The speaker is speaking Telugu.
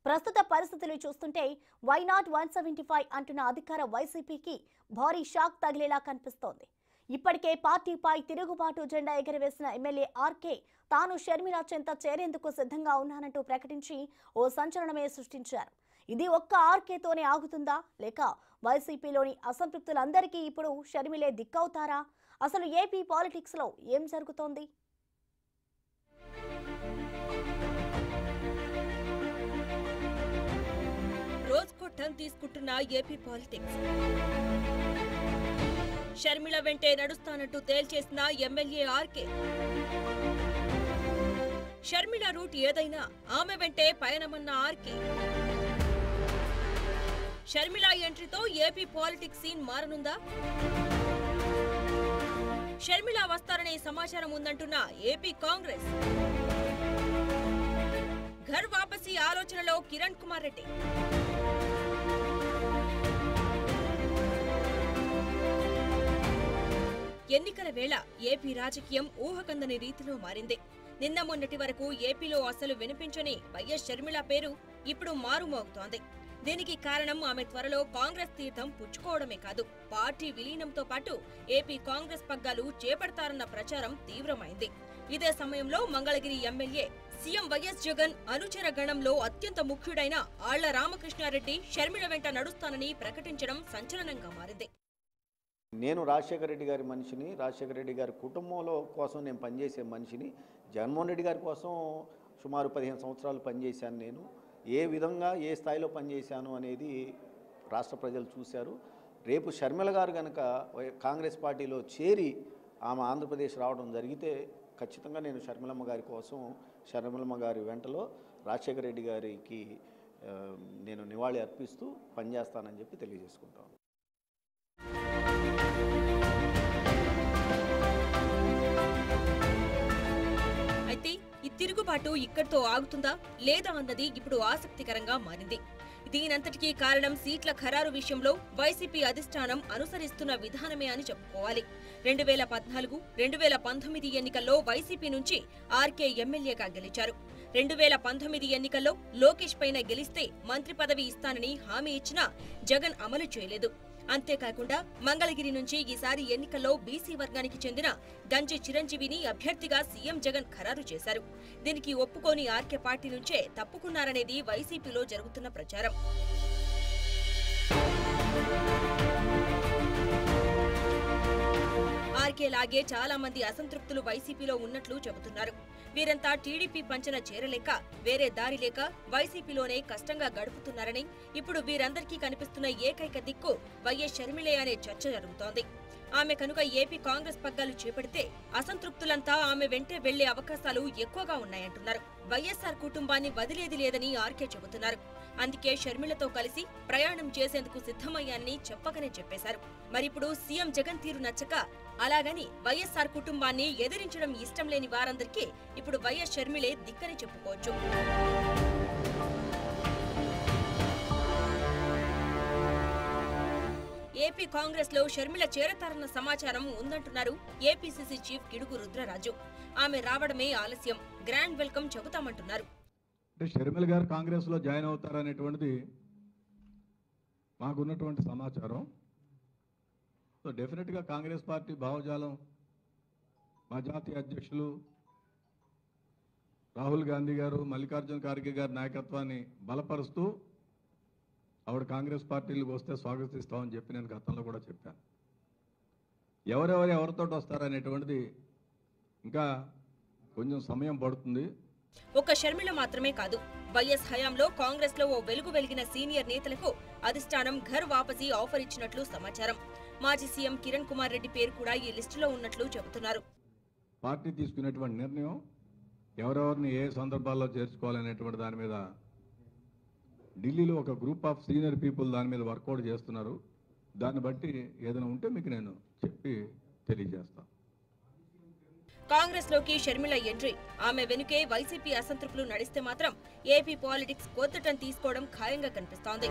ప్రస్తుత పరిస్థితులు చూస్తుంటే వై నాట్ 175 అంటున్న అధికార వైసీపీకి భారీ షాక్ తగిలేలా కనిపిస్తోంది. ఇప్పటికే పార్టీపై తిరుగుబాటు జెండా ఎగరవేసిన ఎమ్మెల్యే ఆర్కే తాను షర్మిల చెంత చేరేందుకు సిద్ధంగా ఉన్నానంటూ ప్రకటించి ఓ సంచలనమే సృష్టించారు. ఇది ఒక్క ఆర్కేతోనే ఆగుతుందా, లేక వైసీపీలోని అసంతృప్తులందరికీ ఇప్పుడు షర్మిలే దిక్కవుతారా? అసలు ఏపీ పాలిటిక్స్ లో ఏం జరుగుతోంది? రోజుకో టర్న్ తీసుకుంటున్న ఏపీ పాలిటిక్స్. షర్మిల వెంటే నడుస్తానంటూ తేల్చేసిన ఎమ్మెల్యే ఆర్కే. షర్మిల రూట్ ఏదైనా ఆమె వెంటే పయనమన్న ఆర్కే. షర్మిల ఎంట్రీతో ఏపీ పాలిటిక్స్ సీన్ మారనుందా? షర్మిల వస్తారనే సమాచారం ఉందంటున్న ఏపీ కాంగ్రెస్. ఘర్ వాపసీ ఆలోచనలో కిరణ్ కుమార్ రెడ్డి. ఎన్నికల వేళ ఏపీ రాజకీయం ఊహకందని రీతిలో మారింది. నిన్న మొన్నటి వరకు ఏపీలో అసలు వినిపించని వైఎస్ షర్మిల పేరు ఇప్పుడు మారుమోగుతోంది. దీనికి కారణం ఆమె త్వరలో కాంగ్రెస్ తీర్థం పుచ్చుకోవడమే కాదు, పార్టీ విలీనంతో పాటు ఏపీ కాంగ్రెస్ పగ్గాలు చేపడతారన్న ప్రచారం తీవ్రమైంది. ఇదే సమయంలో Mangalagiri MLA CM YS Jagan అనుచర గణంలో అత్యంత ముఖ్యుడైన ఆళ్ల రామకృష్ణారెడ్డి షర్మిల వెంట నడుస్తానని ప్రకటించడం సంచలనంగా మారింది. నేను రాజశేఖర రెడ్డి గారి మనిషిని, రాజశేఖర రెడ్డి గారి కుటుంబంలో కోసం నేను పనిచేసే మనిషిని. జగన్మోహన్ రెడ్డి గారి కోసం సుమారు 15 సంవత్సరాలు పనిచేశాను. నేను ఏ విధంగా ఏ స్థాయిలో పనిచేశాను అనేది రాష్ట్ర ప్రజలు చూశారు. రేపు షర్మిల గారు కనుక కాంగ్రెస్ పార్టీలో చేరి ఆమె ఆంధ్రప్రదేశ్ రావడం జరిగితే ఖచ్చితంగా నేను షర్మిలమ్మ గారి కోసం, షర్మిలమ్మ గారి వెంటలో రాజశేఖర రెడ్డి గారికి నేను నివాళి అర్పిస్తూ పనిచేస్తానని చెప్పి తెలియజేసుకుంటాను. అయితే ఈ తిరుగుబాటు ఇక్కడితో ఆగుతుందా లేదా అన్నది ఇప్పుడు ఆసక్తికరంగా మారింది. దీనంతటికీ కారణం సీట్ల ఖరారు విషయంలో వైసీపీ అధిష్టానం అనుసరిస్తున్న విధానమే అని చెప్పుకోవాలి. 2014, 2019 ఎన్నికల్లో వైసీపీ నుంచి ఆర్కే ఎమ్మెల్యేగా గెలిచారు. 2019 ఎన్నికల్లో లోకేష్ పైన గెలిస్తే మంత్రి పదవి ఇస్తానని హామీ ఇచ్చినా జగన్ అమలు చేయలేదు. అంతేకాకుండా మంగళగిరి నుంచి ఈసారి ఎన్నికల్లో బీసీ వర్గానికి చెందిన గంజి చిరంజీవిని అభ్యర్థిగా సీఎం జగన్ ఖరారు చేశారు. దీనికి ఒప్పుకోని ఆర్కే పార్టీ నుంచే తప్పుకున్నారనేది వైసీపీలో జరుగుతున్న ప్రచారం. ఆర్కే లాగే చాలా మంది అసంతృప్తులు వైసీపీలో ఉన్నట్లు చెబుతున్నారు. వీరంతా టీడీపీ పంచన చేరలేక, వేరే దారి లేక వైసీపీలోనే కష్టంగా గడుపుతున్నారని, ఇప్పుడు వీరందరికీ కనిపిస్తున్న ఏకైక దిక్కు వైఎస్ షర్మిలే అనే చర్చ జరుగుతోంది. ఆమె కనుక ఏపీ కాంగ్రెస్ పగ్గాలు చేపడితే అసంతృప్తులంతా ఆమె వెంటే వెళ్లే అవకాశాలు ఎక్కువగా ఉన్నాయంటున్నారు. వైఎస్ఆర్ కుటుంబాన్ని వదిలేది లేదని ఆర్కే చెబుతున్నారు. అందుకే షర్మిలతో కలిసి ప్రయాణం చేసేందుకు సిద్ధమయ్యానని చెప్పకనే చెప్పేశారు. మరిప్పుడు సీఎం జగన్ తీరు నచ్చక, అలాగని వైఎస్ఆర్ కుటుంబాన్ని ఎదిరించడం ఇష్టం లేని వారందరికీ ఇప్పుడు వైఎస్ షర్మిలే దిక్కని చెప్పుకోవచ్చు. ఏపీ కాంగ్రెస్ లో షర్మిల చేరతారన్న సమాచారం ఉందంటున్నారు ఏపీసీసీ చీఫ్ గిడుగు రుద్రరాజు. ఆమె రావడమే ఆలస్యం, గ్రాండ్ వెల్కమ్ చెబుతామంటున్నారు. షర్మిల గారు కాంగ్రెస్ లో జాయిన్ అవుతారనేటువంటిది మాకున్నటువంటి సమాచారం. సో డెఫినెట్గా కాంగ్రెస్ పార్టీ భావజాలం మా జాతీయ అధ్యక్షులు రాహుల్ గాంధీ గారు, మల్లికార్జున ఖార్గే గారి నాయకత్వాన్ని బలపరుస్తూ ఆవిడ కాంగ్రెస్ పార్టీలకు వస్తే స్వాగతిస్తామని చెప్పి నేను గతంలో కూడా చెప్పాను. ఎవరితో వస్తారనేటువంటిది ఇంకా కొంచెం సమయం పడుతుంది. ఒక్క షర్మిల మాత్రమే కాదు, వైఎస్ హయాంలో కాంగ్రెస్ లో ఓ వెలుగు వెలిగిన సీనియర్ నేతలకు అధిష్టానం ఘర్ వాపసీ ఆఫర్ ఇచ్చినట్లు సమాచారం. మాజీ సీఎం కిరణ్ కుమార్ రెడ్డి పేరు కూడా ఈ లిస్టులో ఉన్నట్లు చెబుతున్నారు. పార్టీ తీసుకునేటువంటి నిర్ణయం ఎవరెవరిని ఏ సందర్భాల్లో చేర్చుకోవాలనేటువంటి దాని మీద ఢిల్లీలో ఒక గ్రూప్ ఆఫ్ సీనియర్ పీపుల్ దాని మీద వర్కౌట్ చేస్తున్నారు. దాన్ని బట్టి ఏదైనా ఉంటే మీకు నేను చెప్పి తెలియజేస్తాను. కాంగ్రెస్ లోకి షర్మిల ఎంట్రీ, ఆమె వెనుకే వైసీపీ అసంతృప్తులు నడిస్తే మాత్రం ఏపీ పాలిటిక్స్ కొత్త టర్న్ తీసుకోవడం ఖాయంగా కనిపిస్తోంది.